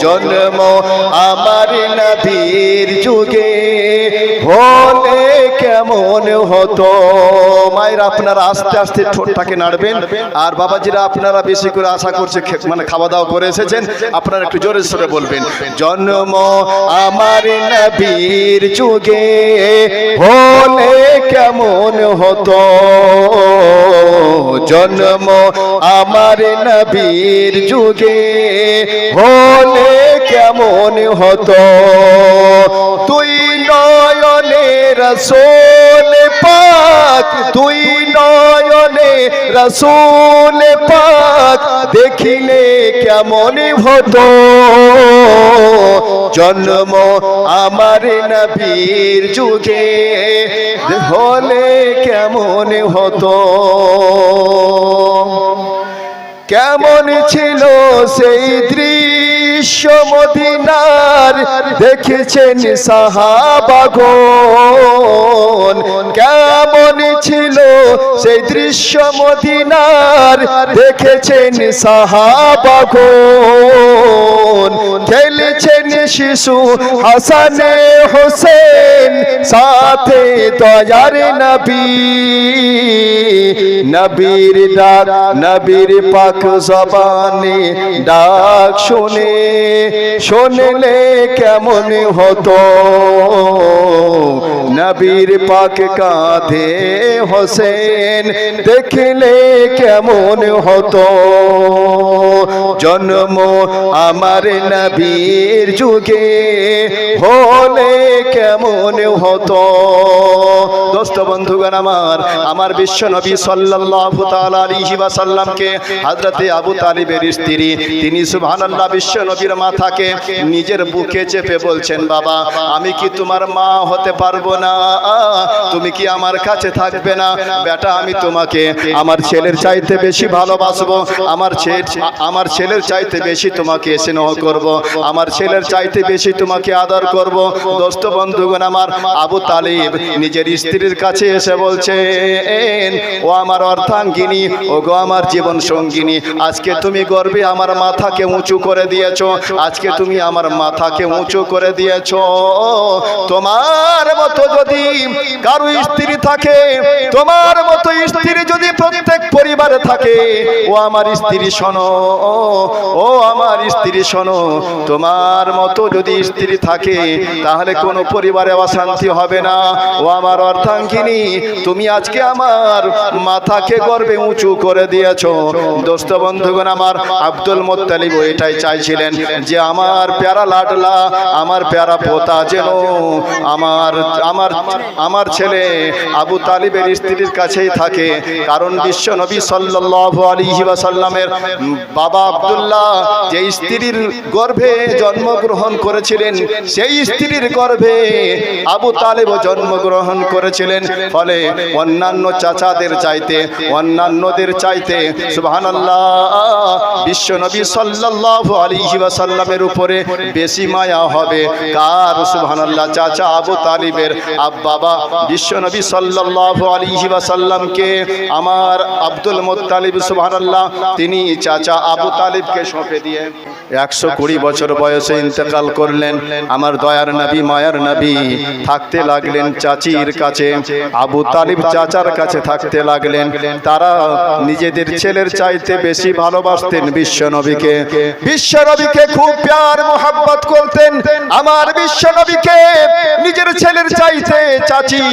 জন্ম আমার নবীর যুগে হলে কেমন হতো। মায়ের আপনারা আস্তে আস্তে ঠোঁটটাকে নাড়বেন, আর বাবাজিরা আপনারা বেশি করে আশা করছে মানে খাওয়া দাওয়া করে এসেছেন, আপনারা একটু জোরে সোরে বলবেন, জন্ম আমার নবীর যুগে হলে কেমন হতো, জন্ম আমার নবীর যুগে হলে কেমন হতো। তুই নয়নে রসূল পাক, তুই নয়নে রসূল পাক দেখিলে কেমন হতো, জন্ম আমার নবীর যুগে হলে কেমন হতো। কেমন ছিল সেই দৃশ্য মদিনার দেখেছেন সাহাবাগণ, কেমন ছিল সেই দৃশ্য মদিনার দেখেছেন সাহাবাগণ, খেলেছেন শিশু হাসানে হোসেন সাথে দয়ার নবী, নবীর ডাক নবীর পাক জবানে ডাক শুনে শুনলে কেমন হতো, নবীর পাক কাঁধে হোসেন দেখলে কেমন হতো, জন্ম আমার নবীর যুগে হলে কেমন হতো। দোস্ত বন্ধুগণ আমার বিশ্ব নবী সাল্লাল্লাহু তাআলা আলাইহি ওয়াসাল্লামকে হযরতে আবু তালিবের স্ত্রী তিনি সুবহানাল্লাহ বিশ্ব নবীর মাথাকে নিজের বুকে চেপে বলছেন, বাবা আমি কি তোমার মা হতে পারবো না, তুমি কি আমার কাছে থাকবে না, বেটা আমি তোমাকে আমার ছেলের চাইতে বেশি ভালোবাসবো, আমার ছেলের চাইতে বেশি তোমাকে স্নেহ করব, আমার ছেলের চাইতে বেশি তোমাকে আদর করব। দোস্ত বন্ধুগণ আমার আবু তালিব নিজের স্ত্রীর কাছে এসে বলছেন, ও আমার অর্ধাঙ্গিনী, ও গো আমার জীবন সঙ্গিনী, আজকে তুমি গর্বে আমার মাথাকে উঁচু করে দিয়েছো, আজকে তুমি আমার মাথাকে উঁচু করে দিয়েছো। তোমার মতো যদি কারো স্ত্রী থাকে, তোমার মতো স্ত্রী যদি প্রত্যেক পরিবারে থাকে, ও আমার স্ত্রী শোনো, ও আমার স্ত্রী শোনো, তোমার মতো যদি স্ত্রী থাকে তাহলে কোনো পরিবারে অশান্তি হবে না। ও আমার অর্ধাঙ্গিনী, তুমি আজকে আমার মাথাকে গর্বে উঁচু করে দিয়েছো। দোস্ত বন্ধুগণ আমার আব্দুল মুত্তালিব এটাই চাইছিলেন যে আমার প্যারা লাডলা, আমার প্যারা পোতা যেন আমার আমার আমার ছেলে আবু তালিবের স্ত্রীর কাছেই থাকে, কারণ বিশ্ব নবী সাল্লাল্লাহু আলাইহি ওয়াসাল্লামের বাবা আব্দুল্লাহ যে স্ত্রীর গর্ভে জন্মগ্রহণ করেছিলেন, সেই স্ত্রীর গর্ভে আবু তালিবও জন্মগ্রহণ করেছিলেন। ফলে অন্যান্য চাচাদের চাইতে, অন্যান্যদের চাইতে সুবহানাল্লাহ বিশ্ব নবী সাল্লাল্লাহু আলাইহি ওয়াসাল্লামের উপরে বেশি মায়া হবে কার? সুবহানাল্লাহ চাচা আবু তালিবের। বাবা বিশ্ব নবী সাল্লাল্লাহু আলাইহি ওয়াসাল্লামকে আমার আব্দুল মুত্তালিব সুবহানাল্লাহ তিনি চাচা আবু তালিবকে সঁপে দিয়ে 120 বছর বয়সে ইন্তেকাল করলেন। আমার দয়ার নবী মায়ার নবী থাকতে লাগলেন চাচির কাছে, আবু তালিব চাচার কাছে থাকতে লাগলেন। তারা নিজেদের ছেলের চাইতে বেশি ভালোবাসতেন বিশ্ব নবীকে, বিশ্ব নবীকে খুব প্যার মোহাব্বত করতেন। আমার বিশ্ব নবীকে নিজের ছেলের চাইতে চাচি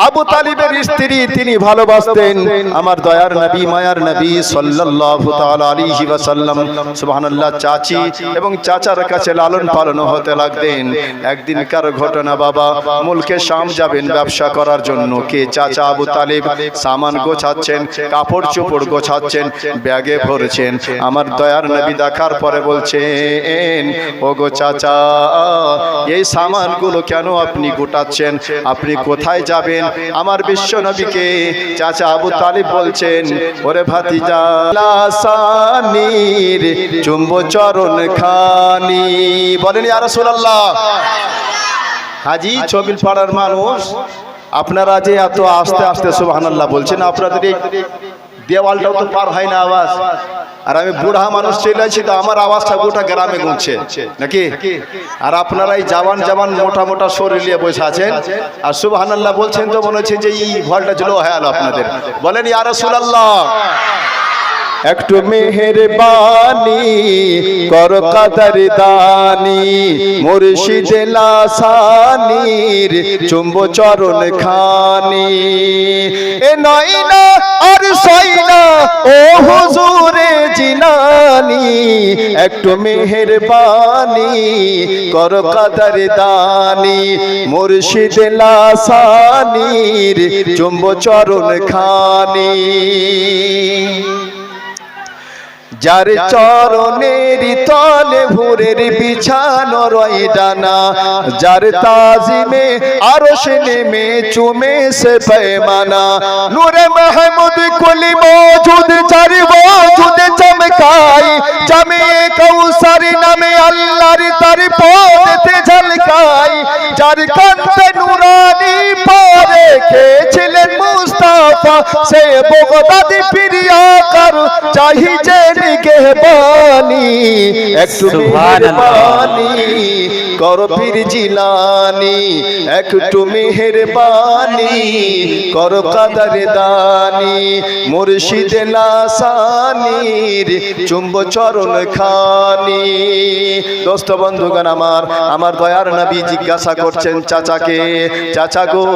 আবু তালিবের স্ত্রী তিনি ভালোবাসতেন। আমার দয়ার নবী মায়ার নবী সাল্লাল্লাহু তাআলা আলাইহি ওয়াসাল্লাম সুবহানাল্লাহ চাচি এবং চাচার কাছে লালন পালন হতে লাগতেন। একদিনকার ঘটনা, বাবা মুলকে শাম যাবেন ব্যবসা করার জন্য। কে? চাচা আবু তালিব সামান গোছাচ্ছেন, কাপড় চোপড় গোছাচ্ছেন, ব্যাগে ভরছেন। আমার দয়ার নবী দেখার পরে বলছেন, ও গো চাচা এই সামানগুলো কেন আপনি গোটাচ্ছেন, আপনি কোথায় যাবেন? আমার বিশ্ব নবীকে চাচা আবু তালিব বলছেন, ওরে ভাতিজা লাসানির চুম্বো চরণ খানি। বলেন ইয়া রাসূলুল্লাহ। হাজি ছবিল পাড়ার মানুষ আপনারা যে এত আস্তে আস্তে সুবহানাল্লাহ বলছেন, আপনাদের দেওয়ালটাও তো পার হয় না আওয়াজ। আর আমি বুড়া মানুষ চলে আসছি তো আমার আওয়াজটা গোটা গ্রামে গুনছে নাকি। আর আপনারা এই জওয়ান জওয়ান মোটা মোটা শরীর নিয়ে বসে আছেন আর সুবহানাল্লাহ বলছেন তো মনে হচ্ছে যে এই ভলটা ছিল হয়ে গেল আপনাদের। বলেন ইয়া রাসূলুল্লাহ, একটু মেহেরবানি কর কাদার দানি মুর্শিদ লাসানির চুম্ব চরণ খানি। এ নয় না আর সয় না ও হুজুরে জিনানি, একটু মেহেরবানি কর কাদার দানি মুর্শিদ লাসানির চুম্ব চরণ খানি। যার চরণের তলে ভোরের বিছানো রয় ডানা, যার তাজিমে আরশ নেমে চুমে সে পেমানা। নূরে মাহমুদ কুলি মৌজুদ যার ওজুদ চমকাই, জামে কৌসার নামে আল্লাহর তার পথে ঝলকাই। যার কান্তে নুরানি পারে খেয়েছিলেন মুস্তাফা, সে বগদাদি প্রিয়া কর চাহিছে নিগহবানি। একটু মেহেরবানি করো পীর জিলানি, একটু মেহেরবানি করো কাদার দানি মুর্শিদ লাসানির চুম্ব চরণ খানি। দোস্ত বন্ধুগণ আমার দয়ার নবী জিজ্ঞাসা করছেন চাচাকে, চাচা গো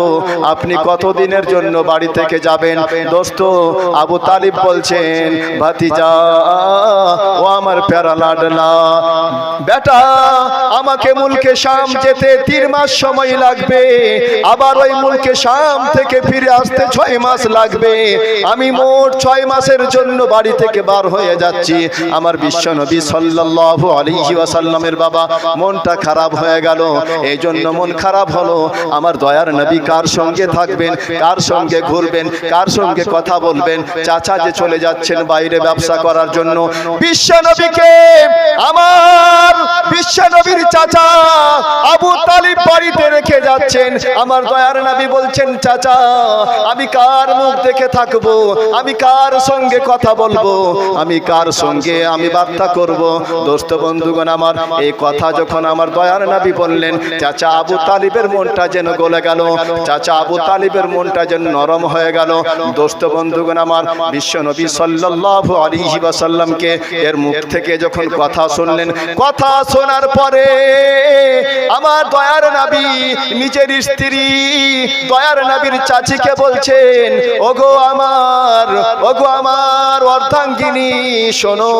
আপনি কতদিনের জন্য বাড়ি থেকে যাবেন? দোস্ত আবু তালিব বলছেন, ভাতিজা ও আমার প্যারা লাডলা বেটা, আমাকে মুলকে শাম যেতে 3 মাস সময় লাগবে, আবার ওই মুলকে শাম থেকে ফিরে আসতে 6 মাস লাগবে। আমি মোট 6 মাসের জন্য বাড়ি থেকে বার হয়ে যাচ্ছি। আমার বিশ্বনবী সাল্লাল্লাহু আলাইহি ওয়াসাল্লামের বাবা মনটা খারাপ হয়ে গেল। এই জন্য মন খারাপ হলো। আমার দয়ার নবী কার সঙ্গে থাকবেন, কার সঙ্গে ঘুরবেন, কার সঙ্গে কথা বলবেন? চাচা যে চলে যাচ্ছেন বাইরে ব্যবসা করার জন্য, বিশ্বনবীকে আমার বিশ্বনবীর চাচা আবু তালিব বাড়িতে রেখে যাচ্ছেন। আমার দয়ার নবী বলছেন, চাচা আমি কার মুখ দেখে থাকবো, আমি কার সঙ্গে কথা বলবো, আমি কার সঙ্গে আমি বার্তা করব? দোস্ত বন্ধুগণ আমার এই কথা যখন আমার দয়ার নবী বললেন, চাচা আবু তালিবের মনটা যেন গলে গেল, চাচা আবু তালিবের মনটা যেন নরম হয়ে গেল। দোস্ত বন্ধুগণ আমার বিশ্বনবী সাল্লাল্লাহু আলাইহি ওয়াসাল্লামকে এর মুখ থেকে যখন কথা শুনলেন, কথা শোনার পরে আমার দয়ার নবী নিজের স্ত্রী দয়ার নবীর চাচিকে বলছেন, ওগো আমার অর্ধাঙ্গিনী, শোনো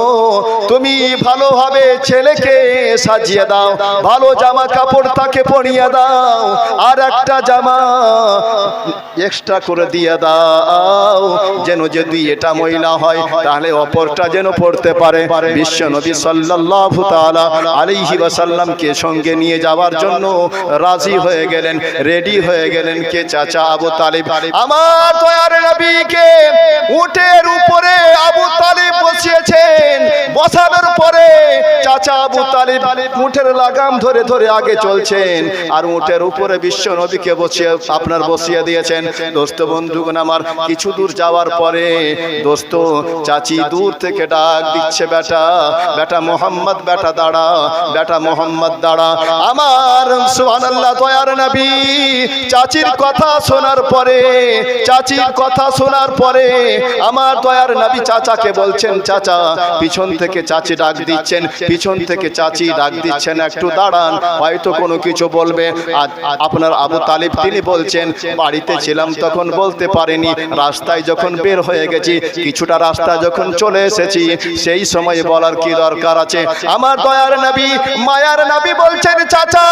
তুমি ভালোভাবে ছেলেকে সাজিয়ে দাও, ভালো জামা কাপড় তাকে পরিয়ে দাও, আর একটা জামা এক্সট্রা করে দিয়ে দাও, যেন যদি এটা মহিলা হয় তাহলে অপরটা যেন পড়তে পারে। বিশ্বনবী সাল্লাল্লাহু তাআলা আলাইহি ওয়াসাল্লামকে সঙ্গে নিয়ে যাওয়ার জন্য রাজি হয়ে গেলেন, রেডি হয়ে গেলেন কে? চাচা আবু তালিব। আমার দয়ার নবীকে উটের উপরে আবু তালিব বসিয়েছেন। বসানোর পরে চাচা আবু তালিব উটের লাগাম ধরে ধরে আগে চলছেন, আর উটের উপরে বিশ্বনবীকে বসিয়ে দিয়েছেন। দোস্ত বন্ধুগণ আমার কিছু দূর যাওয়ার পরে দোস্ত চাচি দূর থেকে ডাক দিচ্ছে, বেটা বেটা মোহাম্মদ, বেটা দাঁড়া, বেটা মোহাম্মদ দাঁড়া। আমার সুবহানাল্লাহ দয়ার নবী চাচির কথা শোনার পরে, চাচির কথা শোনার পরে আমার দয়ার নবী চাচাকে বলছেন, চাচা পিছন থেকে চাচি ডাক দিচ্ছেন, পিছন থেকে চাচি ডাক দিচ্ছেন, একটু দাঁড়ান, হয়তো কোনো কিছু বলবে। আপনার আবু তালিব তিনি বলছেন, বাড়িতে ছিলাম তখন বলতে পারিনি, রাস্তায় যখন বের হয়ে গেছি, কিছুটা রাস্তা যখন চলে এসেছি, সেই সময় বলার কি দরকার আছে? আমার দয়ার নবী মায়ার নবী বলছেন, চাচা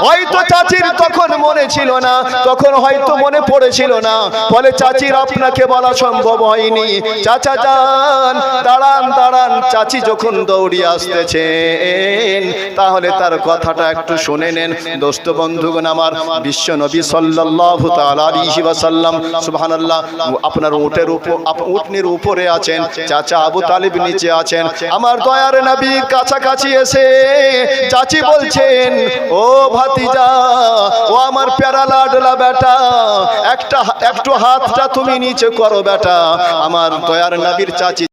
হয়তো চাচির তখন মনে ছিল না, তখন হয়তো মনে পড়েছিল না, ফলে চাচির আপনাকে বলা সম্ভব হয়নি। চাচা যান, দাঁড়ান দাঁড়ান। চাচি যখন দৌড়িয়ে আসতেছেন তাহলে তার কথাটা একটু শুনে নেন। দোস্ত বন্ধুগণ আমার বিশ্বনবী সাল্লাল্লাহু তাআলা আলাইহি ওয়াসাল্লাম সুবহানাল্লাহ আপনার উটনির উপরে আছেন, চাচা আবু তালিব নিচে আছেন। আমার দয়ার নবী কাছাকাছি এসে চাচি বলছেন, ও ভাতিজা, ও আমার প্যারা লাডলা বেটা, একটু হাতটা তুমি নিচে করো বেটা। আমার দয়ার নবীর চাচি